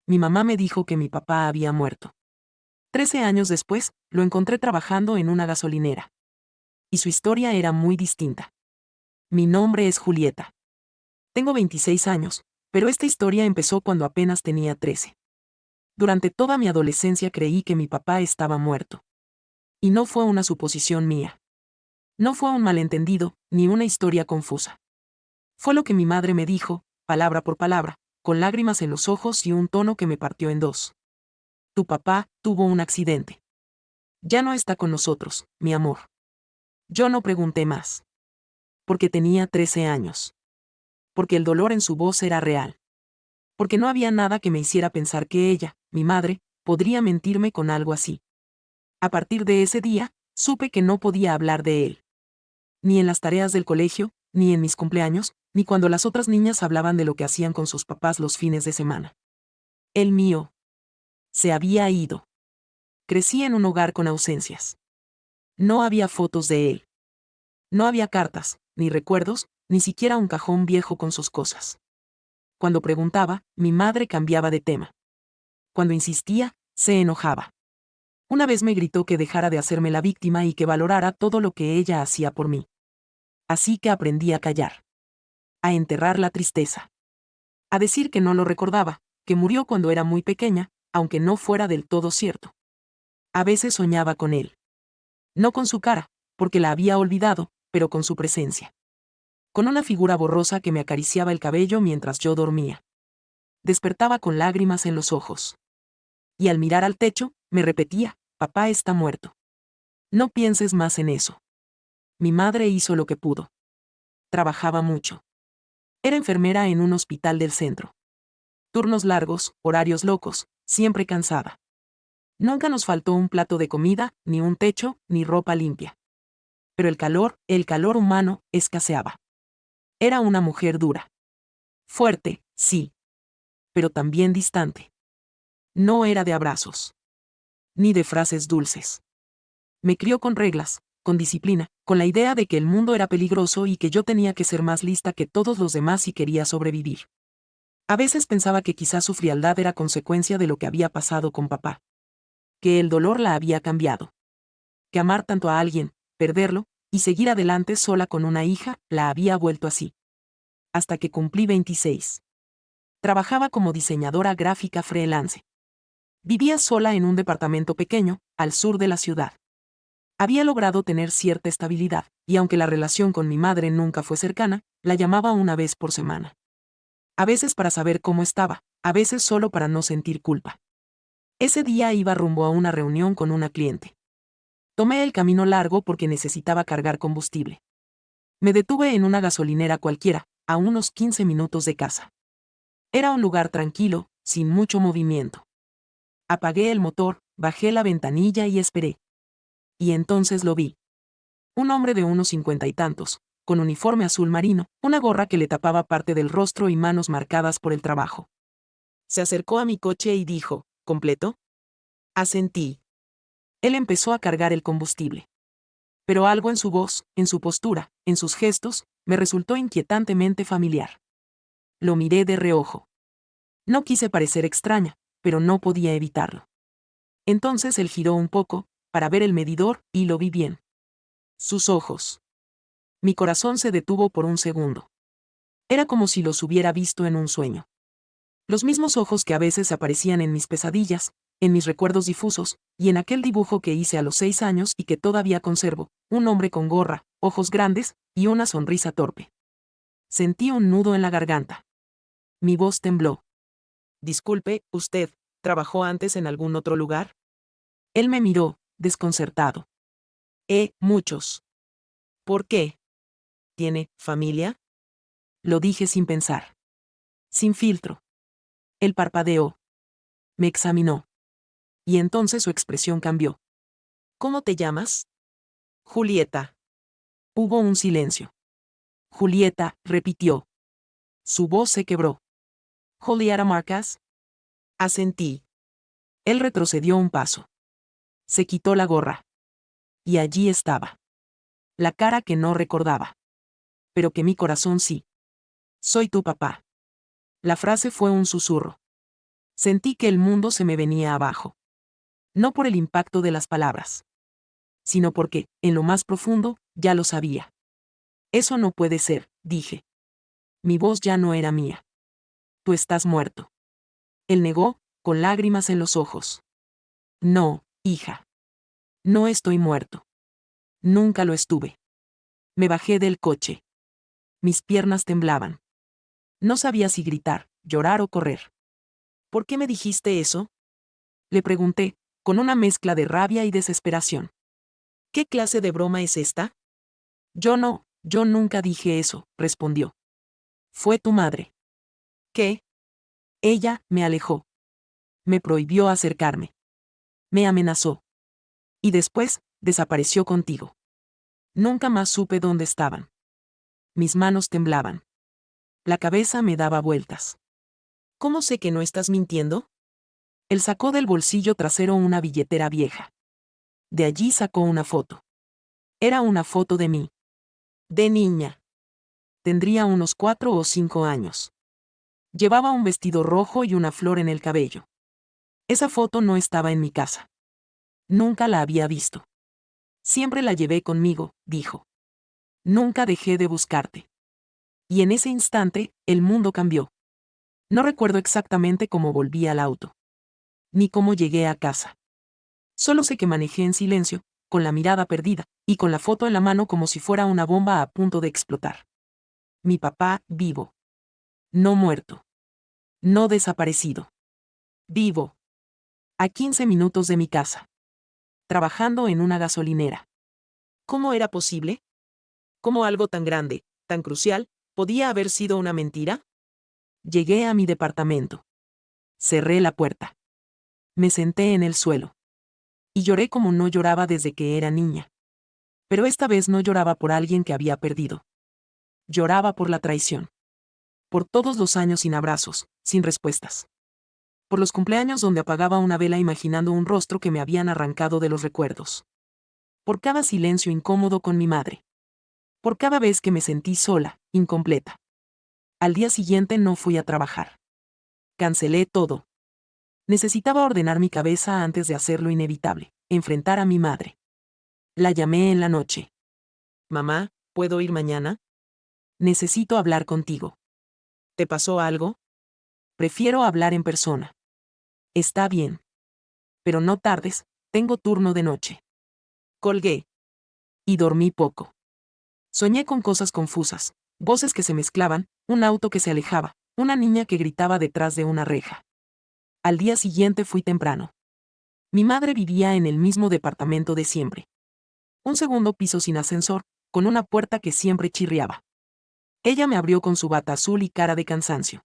mi mamá me dijo que mi papá había muerto. 13 años después, lo encontré trabajando en una gasolinera. Y su historia era muy distinta. Mi nombre es Julieta. Tengo 26 años, pero esta historia empezó cuando apenas tenía 13. Durante toda mi adolescencia creí que mi papá estaba muerto. Y no fue una suposición mía. No fue un malentendido, ni una historia confusa. Fue lo que mi madre me dijo, palabra por palabra, con lágrimas en los ojos y un tono que me partió en dos. Tu papá tuvo un accidente. Ya no está con nosotros, mi amor. Yo no pregunté más. Porque tenía 13 años. Porque el dolor en su voz era real. Porque no había nada que me hiciera pensar que ella, mi madre, podría mentirme con algo así. A partir de ese día, supe que no podía hablar de él. Ni en las tareas del colegio, ni en mis cumpleaños, ni cuando las otras niñas hablaban de lo que hacían con sus papás los fines de semana. El mío. Se había ido. Crecí en un hogar con ausencias. No había fotos de él. No había cartas, ni recuerdos, ni siquiera un cajón viejo con sus cosas. Cuando preguntaba, mi madre cambiaba de tema. Cuando insistía, se enojaba. Una vez me gritó que dejara de hacerme la víctima y que valorara todo lo que ella hacía por mí. Así que aprendí a callar. A enterrar la tristeza. A decir que no lo recordaba, que murió cuando era muy pequeña, aunque no fuera del todo cierto. A veces soñaba con él. No con su cara, porque la había olvidado, pero con su presencia. Con una figura borrosa que me acariciaba el cabello mientras yo dormía. Despertaba con lágrimas en los ojos. Y al mirar al techo, me repetía, papá está muerto. No pienses más en eso. Mi madre hizo lo que pudo. Trabajaba mucho. Era enfermera en un hospital del centro. Turnos largos, horarios locos, siempre cansada. Nunca nos faltó un plato de comida, ni un techo, ni ropa limpia. Pero el calor humano, escaseaba. Era una mujer dura. Fuerte, sí. Pero también distante. No era de abrazos. Ni de frases dulces. Me crió con reglas, con disciplina, con la idea de que el mundo era peligroso y que yo tenía que ser más lista que todos los demás si quería sobrevivir. A veces pensaba que quizás su frialdad era consecuencia de lo que había pasado con papá. Que el dolor la había cambiado. Que amar tanto a alguien, perderlo, y seguir adelante sola con una hija, la había vuelto así. Hasta que cumplí 26. Trabajaba como diseñadora gráfica freelance. Vivía sola en un departamento pequeño, al sur de la ciudad. Había logrado tener cierta estabilidad, y aunque la relación con mi madre nunca fue cercana, la llamaba una vez por semana. A veces para saber cómo estaba, a veces solo para no sentir culpa. Ese día iba rumbo a una reunión con una cliente. Tomé el camino largo porque necesitaba cargar combustible. Me detuve en una gasolinera cualquiera, a unos 15 minutos de casa. Era un lugar tranquilo, sin mucho movimiento. Apagué el motor, bajé la ventanilla y esperé. Y entonces lo vi. Un hombre de unos 50 y tantos, con uniforme azul marino, una gorra que le tapaba parte del rostro y manos marcadas por el trabajo. Se acercó a mi coche y dijo, ¿completo? Asentí. Él empezó a cargar el combustible. Pero algo en su voz, en su postura, en sus gestos, me resultó inquietantemente familiar. Lo miré de reojo. No quise parecer extraña, pero no podía evitarlo. Entonces él giró un poco, para ver el medidor, y lo vi bien. Sus ojos. Mi corazón se detuvo por un segundo. Era como si los hubiera visto en un sueño. Los mismos ojos que a veces aparecían en mis pesadillas, en mis recuerdos difusos, y en aquel dibujo que hice a los 6 años y que todavía conservo, un hombre con gorra, ojos grandes, y una sonrisa torpe. Sentí un nudo en la garganta. Mi voz tembló. Disculpe, ¿usted trabajó antes en algún otro lugar? Él me miró, desconcertado. Muchos. ¿Por qué? ¿Tiene familia? Lo dije sin pensar. Sin filtro. Él parpadeó. Me examinó. Y entonces su expresión cambió. ¿Cómo te llamas? Julieta. Hubo un silencio. Julieta, repitió. Su voz se quebró. ¿Julieta Marcas? Asentí. Él retrocedió un paso. Se quitó la gorra. Y allí estaba. La cara que no recordaba. Pero que mi corazón sí. Soy tu papá. La frase fue un susurro. Sentí que el mundo se me venía abajo. No por el impacto de las palabras, sino porque, en lo más profundo, ya lo sabía. Eso no puede ser, dije. Mi voz ya no era mía. Tú estás muerto. Él negó, con lágrimas en los ojos. No, hija. No estoy muerto. Nunca lo estuve. Me bajé del coche. Mis piernas temblaban. No sabía si gritar, llorar o correr. ¿Por qué me dijiste eso? Le pregunté, con una mezcla de rabia y desesperación. ¿Qué clase de broma es esta? Yo nunca dije eso, respondió. Fue tu madre. ¿Qué? Ella me alejó. Me prohibió acercarme. Me amenazó. Y después, desapareció contigo. Nunca más supe dónde estaban. Mis manos temblaban. La cabeza me daba vueltas. ¿Cómo sé que no estás mintiendo? Él sacó del bolsillo trasero una billetera vieja. De allí sacó una foto. Era una foto de mí. De niña. Tendría unos 4 o 5 años. Llevaba un vestido rojo y una flor en el cabello. Esa foto no estaba en mi casa. Nunca la había visto. Siempre la llevé conmigo, dijo. Nunca dejé de buscarte. Y en ese instante, el mundo cambió. No recuerdo exactamente cómo volví al auto. Ni cómo llegué a casa. Solo sé que manejé en silencio, con la mirada perdida, y con la foto en la mano como si fuera una bomba a punto de explotar. Mi papá, vivo. No muerto. No desaparecido. Vivo. A 15 minutos de mi casa. Trabajando en una gasolinera. ¿Cómo era posible? ¿Cómo algo tan grande, tan crucial, podía haber sido una mentira? Llegué a mi departamento. Cerré la puerta. Me senté en el suelo. Y lloré como no lloraba desde que era niña. Pero esta vez no lloraba por alguien que había perdido. Lloraba por la traición. Por todos los años sin abrazos, sin respuestas. Por los cumpleaños donde apagaba una vela imaginando un rostro que me habían arrancado de los recuerdos. Por cada silencio incómodo con mi madre. Por cada vez que me sentí sola, incompleta. Al día siguiente no fui a trabajar. Cancelé todo. Necesitaba ordenar mi cabeza antes de hacer lo inevitable, enfrentar a mi madre. La llamé en la noche. Mamá, ¿puedo ir mañana? Necesito hablar contigo. ¿Te pasó algo? Prefiero hablar en persona. Está bien. Pero no tardes, tengo turno de noche. Colgué. Y dormí poco. Soñé con cosas confusas, voces que se mezclaban, un auto que se alejaba, una niña que gritaba detrás de una reja. Al día siguiente fui temprano. Mi madre vivía en el mismo departamento de siempre. Un segundo piso sin ascensor, con una puerta que siempre chirriaba. Ella me abrió con su bata azul y cara de cansancio.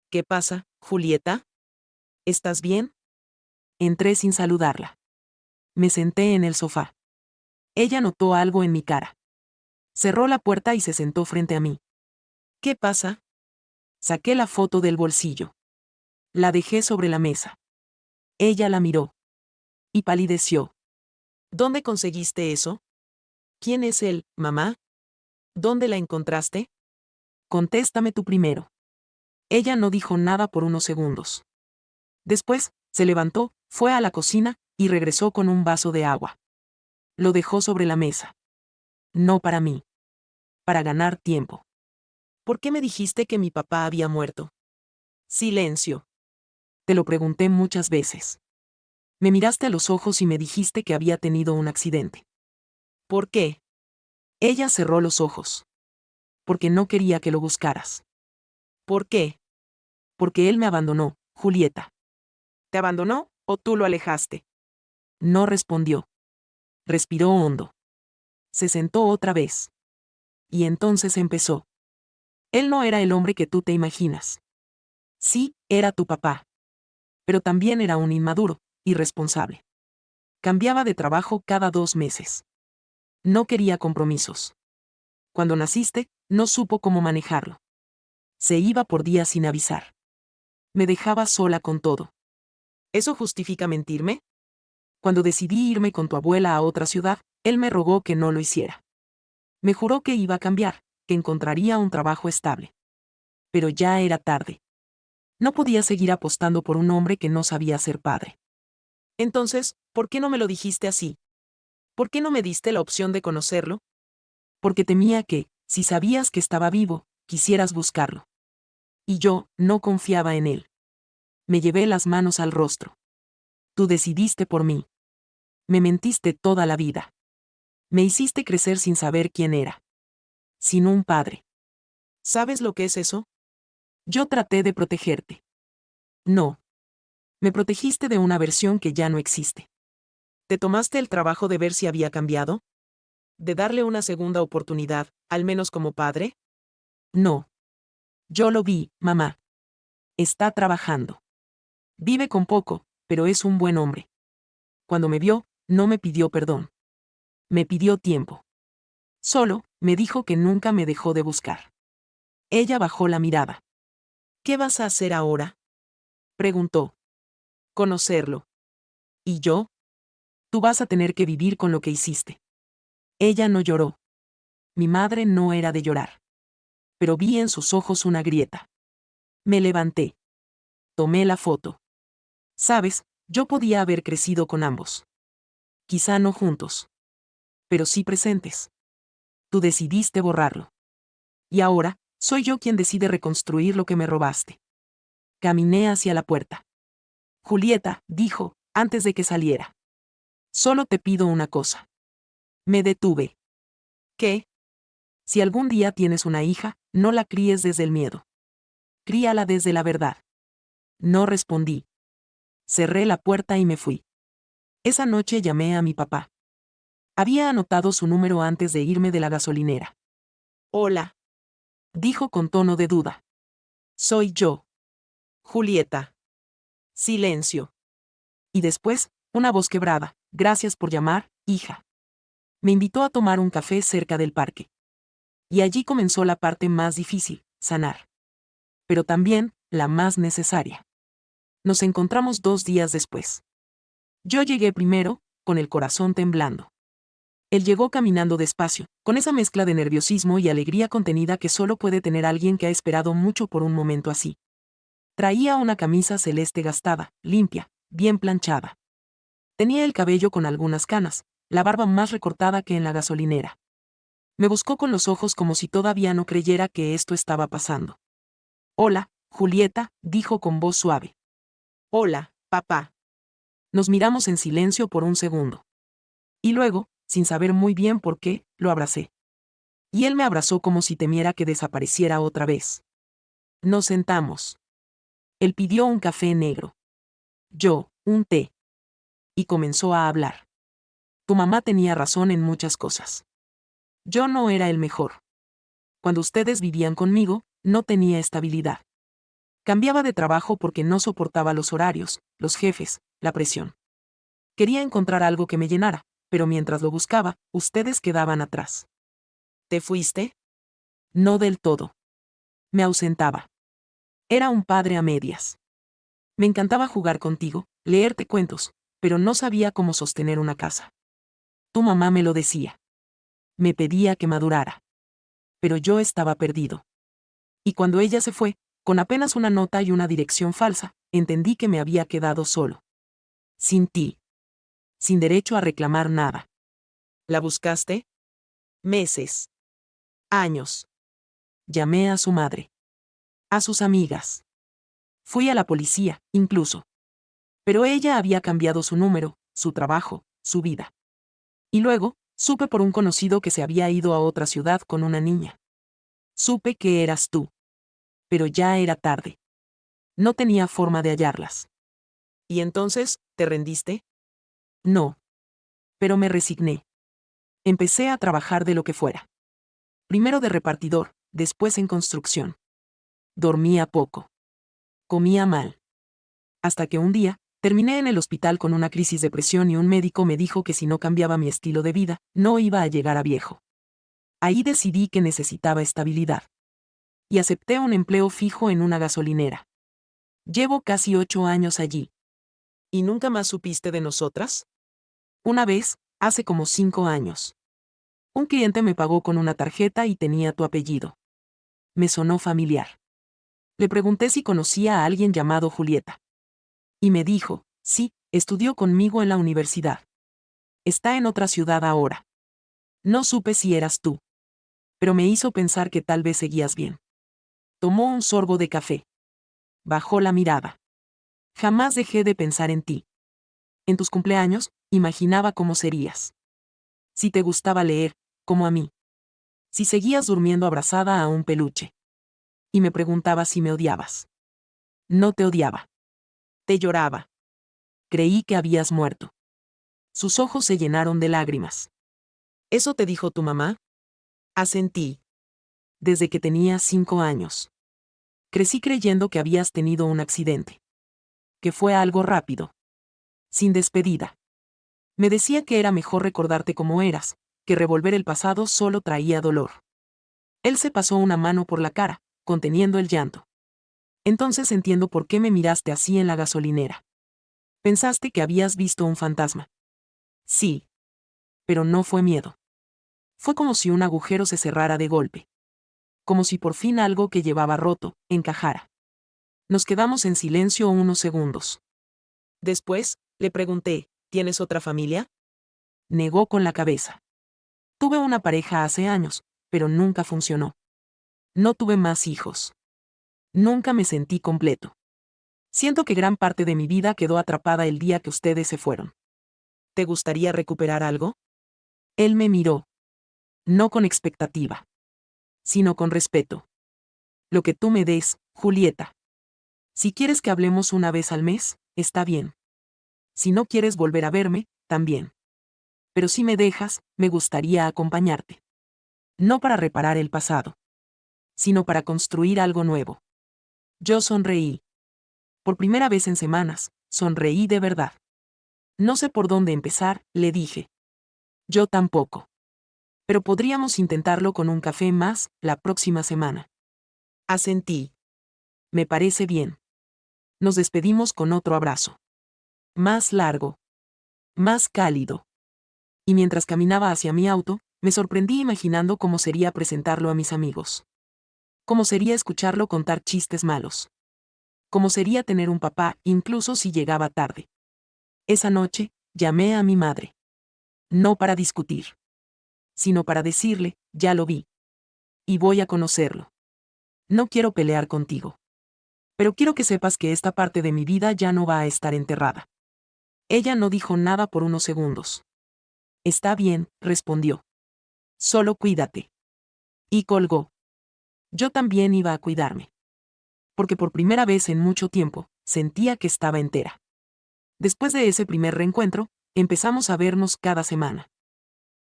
¿Qué pasa, Julieta? ¿Estás bien? Entré sin saludarla. Me senté en el sofá. Ella notó algo en mi cara. Cerró la puerta y se sentó frente a mí. ¿Qué pasa? Saqué la foto del bolsillo. La dejé sobre la mesa. Ella la miró. Y palideció. ¿Dónde conseguiste eso? ¿Quién es él, mamá? ¿Dónde la encontraste? Contéstame tú primero. Ella no dijo nada por unos segundos. Después, se levantó, fue a la cocina, y regresó con un vaso de agua. Lo dejó sobre la mesa. No para mí. Para ganar tiempo. ¿Por qué me dijiste que mi papá había muerto? Silencio. Te lo pregunté muchas veces. Me miraste a los ojos y me dijiste que había tenido un accidente. ¿Por qué? Ella cerró los ojos. Porque no quería que lo buscaras. ¿Por qué? Porque él me abandonó, Julieta. ¿Te abandonó o tú lo alejaste? No respondió. Respiró hondo. Se sentó otra vez. Y entonces empezó. Él no era el hombre que tú te imaginas. Sí, era tu papá. Pero también era un inmaduro, irresponsable. Cambiaba de trabajo cada 2 meses. No quería compromisos. Cuando naciste, no supo cómo manejarlo. Se iba por días sin avisar. Me dejaba sola con todo. ¿Eso justifica mentirme? Cuando decidí irme con tu abuela a otra ciudad, él me rogó que no lo hiciera. Me juró que iba a cambiar, que encontraría un trabajo estable. Pero ya era tarde. No podía seguir apostando por un hombre que no sabía ser padre. Entonces, ¿por qué no me lo dijiste así? ¿Por qué no me diste la opción de conocerlo? Porque temía que, si sabías que estaba vivo, quisieras buscarlo. Y yo, no confiaba en él. Me llevé las manos al rostro. Tú decidiste por mí. Me mentiste toda la vida. Me hiciste crecer sin saber quién era. Sin un padre. ¿Sabes lo que es eso? Yo traté de protegerte. No. Me protegiste de una versión que ya no existe. ¿Te tomaste el trabajo de ver si había cambiado? ¿De darle una segunda oportunidad, al menos como padre? No. Yo lo vi, mamá. Está trabajando. Vive con poco, pero es un buen hombre. Cuando me vio, no me pidió perdón. Me pidió tiempo. Solo, me dijo que nunca me dejó de buscar. Ella bajó la mirada. ¿Qué vas a hacer ahora? Preguntó. Conocerlo. ¿Y yo? Tú vas a tener que vivir con lo que hiciste. Ella no lloró. Mi madre no era de llorar. Pero vi en sus ojos una grieta. Me levanté. Tomé la foto. Sabes, yo podía haber crecido con ambos. Quizá no juntos. Pero sí presentes. Tú decidiste borrarlo. Y ahora, soy yo quien decide reconstruir lo que me robaste. Caminé hacia la puerta. Julieta, dijo, antes de que saliera. Solo te pido una cosa. Me detuve. ¿Qué? Si algún día tienes una hija, no la críes desde el miedo. Críala desde la verdad. No respondí. Cerré la puerta y me fui. Esa noche llamé a mi papá. Había anotado su número antes de irme de la gasolinera. Hola. Dijo con tono de duda. Soy yo. Julieta. Silencio. Y después, una voz quebrada. Gracias por llamar, hija. Me invitó a tomar un café cerca del parque. Y allí comenzó la parte más difícil, sanar. Pero también, la más necesaria. Nos encontramos 2 días después. Yo llegué primero, con el corazón temblando. Él llegó caminando despacio, con esa mezcla de nerviosismo y alegría contenida que solo puede tener alguien que ha esperado mucho por un momento así. Traía una camisa celeste gastada, limpia, bien planchada. Tenía el cabello con algunas canas, la barba más recortada que en la gasolinera. Me buscó con los ojos como si todavía no creyera que esto estaba pasando. Hola, Julieta, dijo con voz suave. Hola, papá. Nos miramos en silencio por un segundo. Y luego, sin saber muy bien por qué, lo abracé. Y él me abrazó como si temiera que desapareciera otra vez. Nos sentamos. Él pidió un café negro. Yo, un té. Y comenzó a hablar. Tu mamá tenía razón en muchas cosas. Yo no era el mejor. Cuando ustedes vivían conmigo, no tenía estabilidad. Cambiaba de trabajo porque no soportaba los horarios, los jefes, la presión. Quería encontrar algo que me llenara, pero mientras lo buscaba, ustedes quedaban atrás. ¿Te fuiste? No del todo. Me ausentaba. Era un padre a medias. Me encantaba jugar contigo, leerte cuentos, pero no sabía cómo sostener una casa. Tu mamá me lo decía. Me pedía que madurara. Pero yo estaba perdido. Y cuando ella se fue, con apenas una nota y una dirección falsa, entendí que me había quedado solo. Sin ti. Sin derecho a reclamar nada. ¿La buscaste? Meses. Años. Llamé a su madre. A sus amigas. Fui a la policía, incluso. Pero ella había cambiado su número, su trabajo, su vida. Y luego, supe por un conocido que se había ido a otra ciudad con una niña. Supe que eras tú. Pero ya era tarde. No tenía forma de hallarlas. ¿Y entonces, te rendiste? No. Pero me resigné. Empecé a trabajar de lo que fuera. Primero de repartidor, después en construcción. Dormía poco. Comía mal. Hasta que un día, terminé en el hospital con una crisis de presión y un médico me dijo que si no cambiaba mi estilo de vida, no iba a llegar a viejo. Ahí decidí que necesitaba estabilidad. Y acepté un empleo fijo en una gasolinera. Llevo casi 8 años allí. ¿Y nunca más supiste de nosotras? Una vez, hace como 5 años. Un cliente me pagó con una tarjeta y tenía tu apellido. Me sonó familiar. Le pregunté si conocía a alguien llamado Julieta. Y me dijo, sí, estudió conmigo en la universidad. Está en otra ciudad ahora. No supe si eras tú. Pero me hizo pensar que tal vez seguías bien. Tomó un sorbo de café. Bajó la mirada. Jamás dejé de pensar en ti. En tus cumpleaños, imaginaba cómo serías. Si te gustaba leer, como a mí. Si seguías durmiendo abrazada a un peluche. Y me preguntaba si me odiabas. No te odiaba. Te lloraba. Creí que habías muerto. Sus ojos se llenaron de lágrimas. ¿Eso te dijo tu mamá? Asentí. Desde que tenía 5 años. Crecí creyendo que habías tenido un accidente. Que fue algo rápido. Sin despedida. Me decía que era mejor recordarte como eras, que revolver el pasado solo traía dolor. Él se pasó una mano por la cara, conteniendo el llanto. Entonces entiendo por qué me miraste así en la gasolinera. Pensaste que habías visto un fantasma. Sí. Pero no fue miedo. Fue como si un agujero se cerrara de golpe. Como si por fin algo que llevaba roto, encajara. Nos quedamos en silencio unos segundos. Después, le pregunté, ¿tienes otra familia? Negó con la cabeza. Tuve una pareja hace años, pero nunca funcionó. No tuve más hijos. Nunca me sentí completo. Siento que gran parte de mi vida quedó atrapada el día que ustedes se fueron. ¿Te gustaría recuperar algo? Él me miró. No con expectativa. Sino con respeto. Lo que tú me des, Julieta. Si quieres que hablemos una vez al mes, está bien. Si no quieres volver a verme, también. Pero si me dejas, me gustaría acompañarte. No para reparar el pasado, sino para construir algo nuevo. Yo sonreí. Por primera vez en semanas, sonreí de verdad. No sé por dónde empezar, le dije. Yo tampoco. Pero podríamos intentarlo con un café más, la próxima semana. Asentí. Me parece bien. Nos despedimos con otro abrazo. Más largo. Más cálido. Y mientras caminaba hacia mi auto, me sorprendí imaginando cómo sería presentarlo a mis amigos. Cómo sería escucharlo contar chistes malos. Cómo sería tener un papá, incluso si llegaba tarde. Esa noche, llamé a mi madre. No para discutir. Sino para decirle, ya lo vi. Y voy a conocerlo. No quiero pelear contigo. Pero quiero que sepas que esta parte de mi vida ya no va a estar enterrada. Ella no dijo nada por unos segundos. Está bien, respondió. Solo cuídate. Y colgó. Yo también iba a cuidarme. Porque por primera vez en mucho tiempo, sentía que estaba entera. Después de ese primer reencuentro, empezamos a vernos cada semana.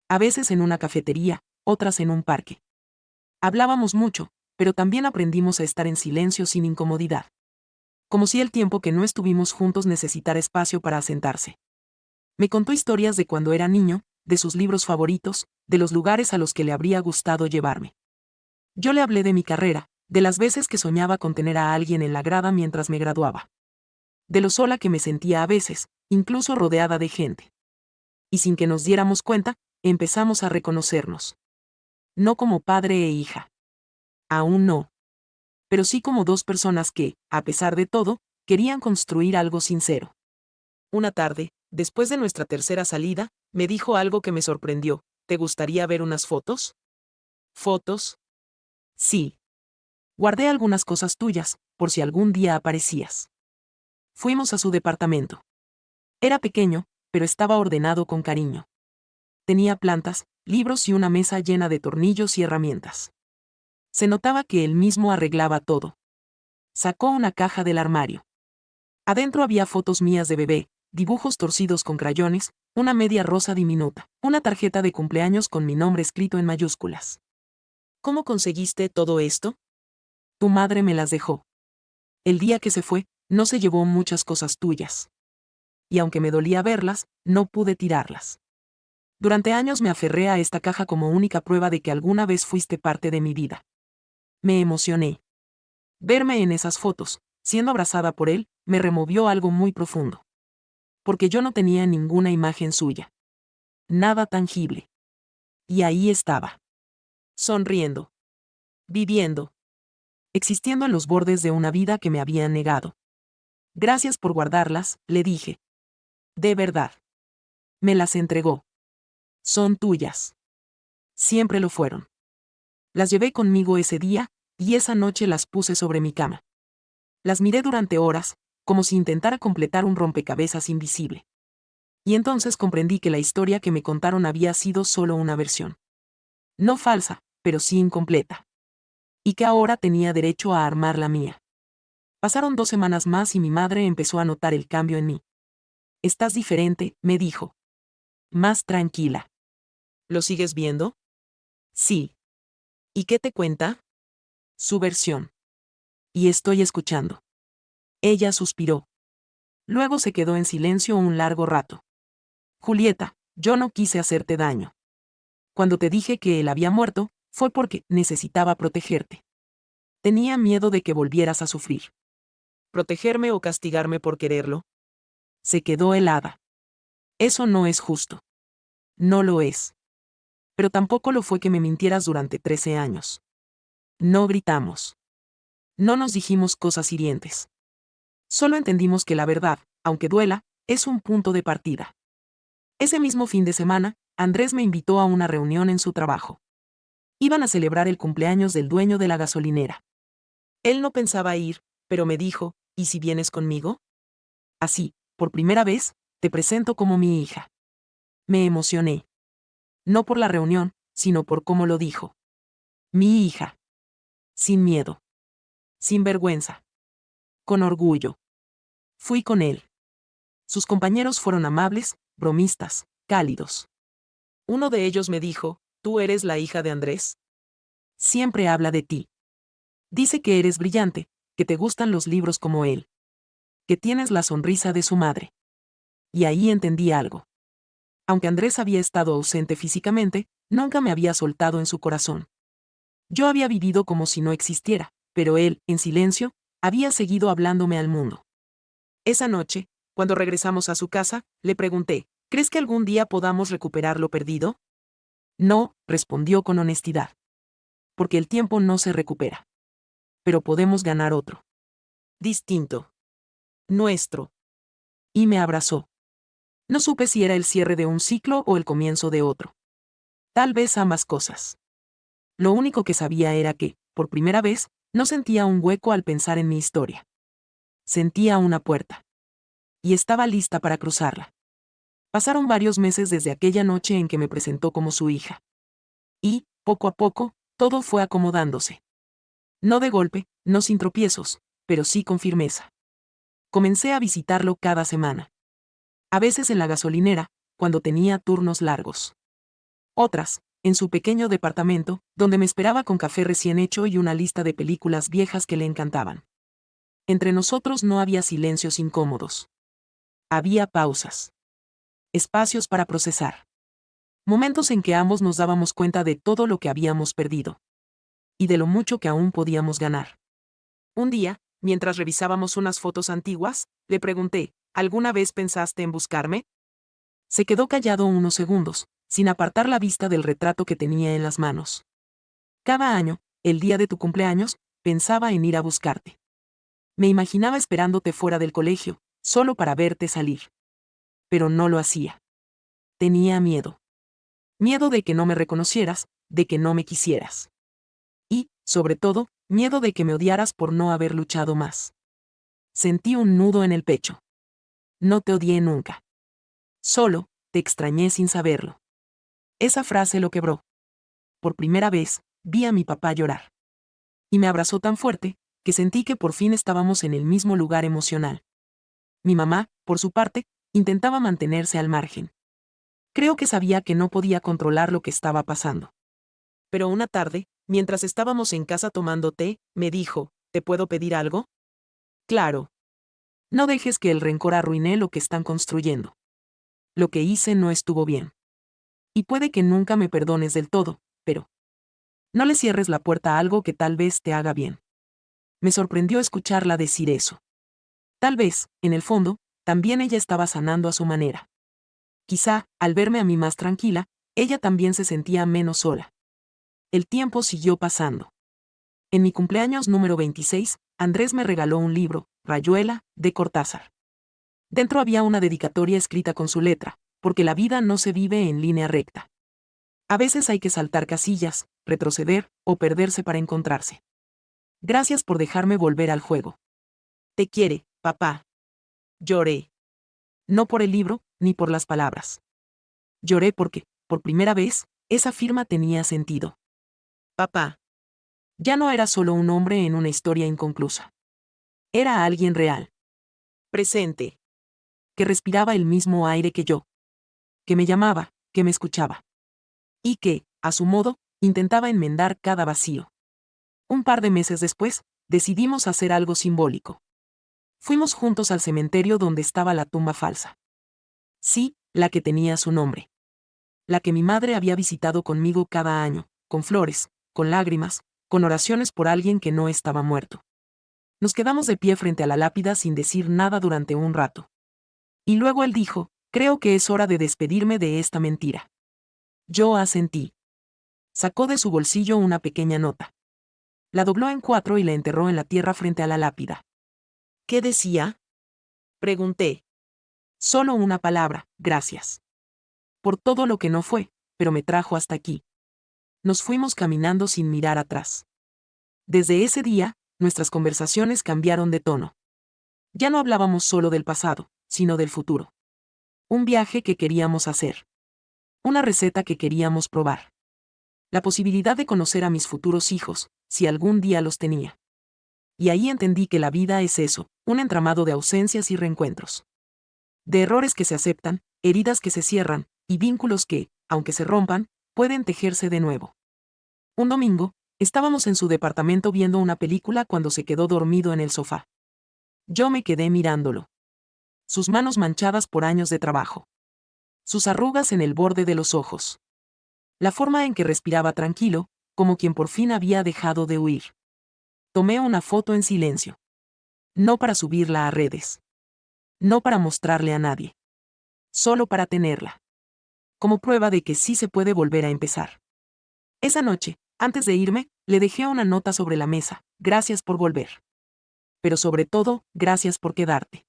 A veces en una cafetería, otras en un parque. Hablábamos mucho, pero también aprendimos a estar en silencio sin incomodidad. Como si el tiempo que no estuvimos juntos necesitara espacio para asentarse. Me contó historias de cuando era niño, de sus libros favoritos, de los lugares a los que le habría gustado llevarme. Yo le hablé de mi carrera, de las veces que soñaba con tener a alguien en la grada mientras me graduaba. De lo sola que me sentía a veces, incluso rodeada de gente. Y sin que nos diéramos cuenta, empezamos a reconocernos. No como padre e hija. Aún no. Pero sí como dos personas que, a pesar de todo, querían construir algo sincero. Una tarde, después de nuestra tercera salida, me dijo algo que me sorprendió. ¿Te gustaría ver unas fotos? ¿Fotos? Sí. Guardé algunas cosas tuyas, por si algún día aparecías. Fuimos a su departamento. Era pequeño, pero estaba ordenado con cariño. Tenía plantas, libros y una mesa llena de tornillos y herramientas. Se notaba que él mismo arreglaba todo. Sacó una caja del armario. Adentro había fotos mías de bebé, dibujos torcidos con crayones, una media rosa diminuta, una tarjeta de cumpleaños con mi nombre escrito en mayúsculas. ¿Cómo conseguiste todo esto? Tu madre me las dejó. El día que se fue, no se llevó muchas cosas tuyas. Y aunque me dolía verlas, no pude tirarlas. Durante años me aferré a esta caja como única prueba de que alguna vez fuiste parte de mi vida. Me emocioné. Verme en esas fotos, siendo abrazada por él, me removió algo muy profundo. Porque yo no tenía ninguna imagen suya. Nada tangible. Y ahí estaba. Sonriendo. Viviendo. existiendo en los bordes de una vida que me habían negado. Gracias por guardarlas, le dije. De verdad. Me las entregó. Son tuyas. Siempre lo fueron. Las llevé conmigo ese día, y esa noche las puse sobre mi cama. Las miré durante horas, como si intentara completar un rompecabezas invisible. Y entonces comprendí que la historia que me contaron había sido solo una versión. No falsa, pero sí incompleta. Y que ahora tenía derecho a armar la mía. Pasaron 2 semanas más y mi madre empezó a notar el cambio en mí. Estás diferente, me dijo. Más tranquila. ¿Lo sigues viendo? Sí. ¿Y qué te cuenta? Su versión. Y estoy escuchando. Ella suspiró. Luego se quedó en silencio un largo rato. Julieta, yo no quise hacerte daño. Cuando te dije que él había muerto, fue porque necesitaba protegerte. Tenía miedo de que volvieras a sufrir. ¿Protegerme o castigarme por quererlo? Se quedó helada. Eso no es justo. No lo es. Pero tampoco lo fue que me mintieras durante 13 años. No gritamos. No nos dijimos cosas hirientes. Solo entendimos que la verdad, aunque duela, es un punto de partida. Ese mismo fin de semana, Andrés me invitó a una reunión en su trabajo. Iban a celebrar el cumpleaños del dueño de la gasolinera. Él no pensaba ir, pero me dijo, ¿y si vienes conmigo? Así, por primera vez, te presento como mi hija. Me emocioné. No por la reunión, sino por cómo lo dijo. Mi hija. Sin miedo. Sin vergüenza. Con orgullo. Fui con él. Sus compañeros fueron amables, bromistas, cálidos. Uno de ellos me dijo, ¿tú eres la hija de Andrés? Siempre habla de ti. Dice que eres brillante, que te gustan los libros como él. Que tienes la sonrisa de su madre. Y ahí entendí algo. Aunque Andrés había estado ausente físicamente, nunca me había soltado en su corazón. Yo había vivido como si no existiera, pero él, en silencio, había seguido hablándome al mundo. Esa noche, cuando regresamos a su casa, le pregunté, ¿crees que algún día podamos recuperar lo perdido? No, respondió con honestidad. Porque el tiempo no se recupera. Pero podemos ganar otro. Distinto. Nuestro. Y me abrazó. No supe si era el cierre de un ciclo o el comienzo de otro. Tal vez ambas cosas. Lo único que sabía era que, por primera vez, no sentía un hueco al pensar en mi historia. Sentía una puerta. Y estaba lista para cruzarla. Pasaron varios meses desde aquella noche en que me presentó como su hija. Y, poco a poco, todo fue acomodándose. No de golpe, no sin tropiezos, pero sí con firmeza. Comencé a visitarlo cada semana. A veces en la gasolinera, cuando tenía turnos largos. Otras, en su pequeño departamento, donde me esperaba con café recién hecho y una lista de películas viejas que le encantaban. Entre nosotros no había silencios incómodos. Había pausas. Espacios para procesar. Momentos en que ambos nos dábamos cuenta de todo lo que habíamos perdido. Y de lo mucho que aún podíamos ganar. Un día, mientras revisábamos unas fotos antiguas, le pregunté, ¿alguna vez pensaste en buscarme? Se quedó callado unos segundos, sin apartar la vista del retrato que tenía en las manos. Cada año, el día de tu cumpleaños, pensaba en ir a buscarte. Me imaginaba esperándote fuera del colegio, solo para verte salir. Pero no lo hacía. Tenía miedo. Miedo de que no me reconocieras, de que no me quisieras. Y, sobre todo, miedo de que me odiaras por no haber luchado más. Sentí un nudo en el pecho. No te odié nunca. Solo, te extrañé sin saberlo. Esa frase lo quebró. Por primera vez, vi a mi papá llorar. Y me abrazó tan fuerte, que sentí que por fin estábamos en el mismo lugar emocional. Mi mamá, por su parte, intentaba mantenerse al margen. Creo que sabía que no podía controlar lo que estaba pasando. Pero una tarde, mientras estábamos en casa tomando té, me dijo, ¿te puedo pedir algo? Claro. No dejes que el rencor arruine lo que están construyendo. Lo que hice no estuvo bien. Y puede que nunca me perdones del todo, pero no le cierres la puerta a algo que tal vez te haga bien. Me sorprendió escucharla decir eso. Tal vez, en el fondo, también ella estaba sanando a su manera. Quizá, al verme a mí más tranquila, ella también se sentía menos sola. El tiempo siguió pasando. En mi cumpleaños número 26, Andrés me regaló un libro, Rayuela, de Cortázar. Dentro había una dedicatoria escrita con su letra, porque la vida no se vive en línea recta. A veces hay que saltar casillas, retroceder o perderse para encontrarse. Gracias por dejarme volver al juego. Te quiere, papá. Lloré. No por el libro, ni por las palabras. Lloré porque, por primera vez, esa firma tenía sentido. Papá. Ya no era solo un hombre en una historia inconclusa. Era alguien real. Presente. Que respiraba el mismo aire que yo. Que me llamaba, que me escuchaba. Y que, a su modo, intentaba enmendar cada vacío. Un par de meses después, decidimos hacer algo simbólico. Fuimos juntos al cementerio donde estaba la tumba falsa. Sí, la que tenía su nombre. La que mi madre había visitado conmigo cada año, con flores, con lágrimas, con oraciones por alguien que no estaba muerto. Nos quedamos de pie frente a la lápida sin decir nada durante un rato. Y luego él dijo, creo que es hora de despedirme de esta mentira. Yo asentí. Sacó de su bolsillo una pequeña nota. La dobló en 4 y la enterró en la tierra frente a la lápida. ¿Qué decía? Pregunté. Solo una palabra, gracias. Por todo lo que no fue, pero me trajo hasta aquí. Nos fuimos caminando sin mirar atrás. Desde ese día, nuestras conversaciones cambiaron de tono. Ya no hablábamos solo del pasado, sino del futuro. Un viaje que queríamos hacer. Una receta que queríamos probar. La posibilidad de conocer a mis futuros hijos, si algún día los tenía. Y ahí entendí que la vida es eso, un entramado de ausencias y reencuentros. De errores que se aceptan, heridas que se cierran, y vínculos que, aunque se rompan, pueden tejerse de nuevo. Un domingo, estábamos en su departamento viendo una película cuando se quedó dormido en el sofá. Yo me quedé mirándolo. Sus manos manchadas por años de trabajo. Sus arrugas en el borde de los ojos. La forma en que respiraba tranquilo, como quien por fin había dejado de huir. Tomé una foto en silencio. No para subirla a redes. No para mostrarle a nadie. Solo para tenerla. Como prueba de que sí se puede volver a empezar. Esa noche, antes de irme, le dejé una nota sobre la mesa, gracias por volver. Pero sobre todo, gracias por quedarte.